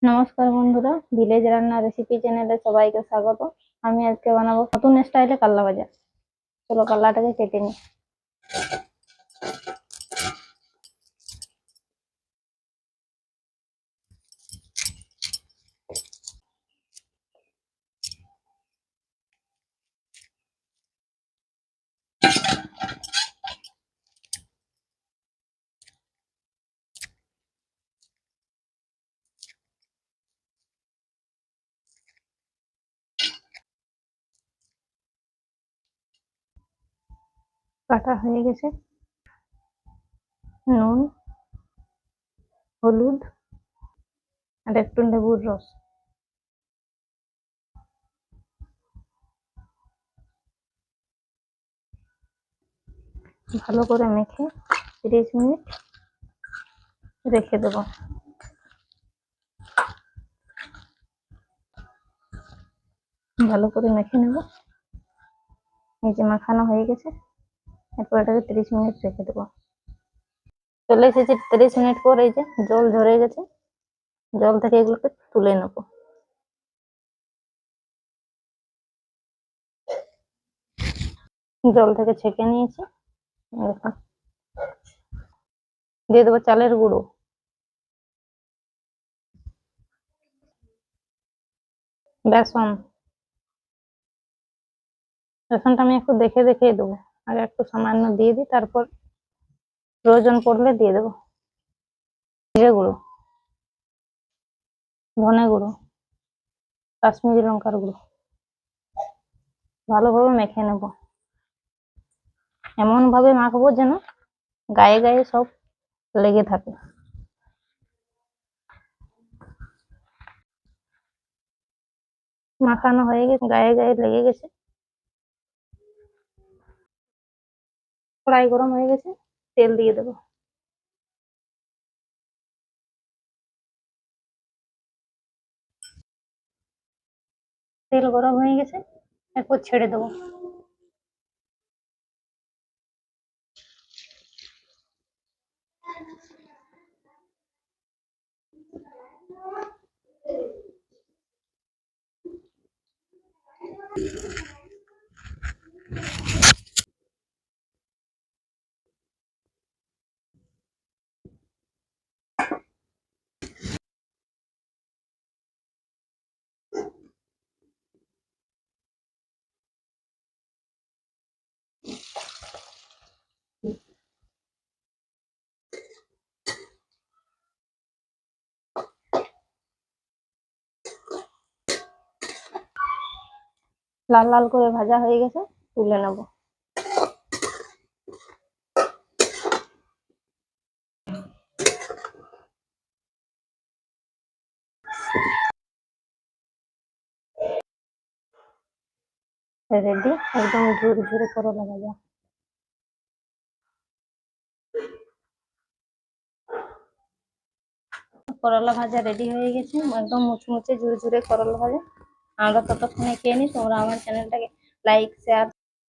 নমস্কার বন্ধুরা, ভিলেজ রান্না রেসিপি চ্যানেলে সবাইকে স্বাগত। আমি আজকে বানাবো নতুন স্টাইলে কাল্লা ভাজা। চলো কাল্লাটাকে কেটে নিই। কাটা হয়ে গেছে। নুন, হলুদ আর একটু লেবুর রস ভালো করে মেখে 30 মিনিট রেখে দেবো। ভালো করে মেখে নেব। এই যে মাখানো হয়ে গেছে, এরপর এটাকে 30 মিনিট রেখে দেবো। চলে এসেছি 30 মিনিট পর। এই যে জল ঝরে গেছে, জল থেকে এগুলোকে তুলে নেবো। জল থেকে ছেঁকে নিয়েছি। দেখুন, দিয়ে দেবো চালের গুঁড়ো, বেসন। বেসনটা আমি একটু দেখে দেখে দেবো, আগে একটু সামান্য দিয়ে দিই, তারপর প্রয়োজন পড়লে দিয়ে দেবো। জিরে গুঁড়ো, ধনে গুঁড়ো, কাশ্মীরি লঙ্কার গুঁড়ো। ভালোভাবে মেখে নেব। এমন ভাবে মাখবো যেন গায়ে গায়ে সব লেগে থাকে। মাখানো হয়ে গেছে, গায়ে গায়ে লেগে গেছে। কড়াই গরম হয়ে গেছে, তেল দিয়ে দেবো। তেল গরম হয়ে গেছে, এরপর ছেড়ে দেবো। লাল লাল করে ভাজা হয়ে গেছে, তুলে নেব। রেডি, একদম ঝুরঝুরে করলা ভাজা। করলা ভাজা রেডি হয়ে গেছে, একদম মুচমুচে ঝুরঝুরে করলা ভাজা। আমরা ততক্ষণে খেয়ে নিই। তোমরা আমার চ্যানেলটাকে লাইক, শেয়ার,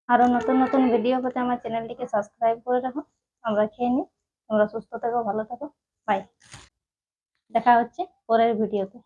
আরো নতুন নতুন ভিডিও পেতে আমার চ্যানেলটিকে সাবস্ক্রাইব করে রাখো। আমরা খেয়ে নিই। তোমরা সুস্থ থেকো, ভালো থাকো। বাই। দেখা হচ্ছে পরের ভিডিওতে।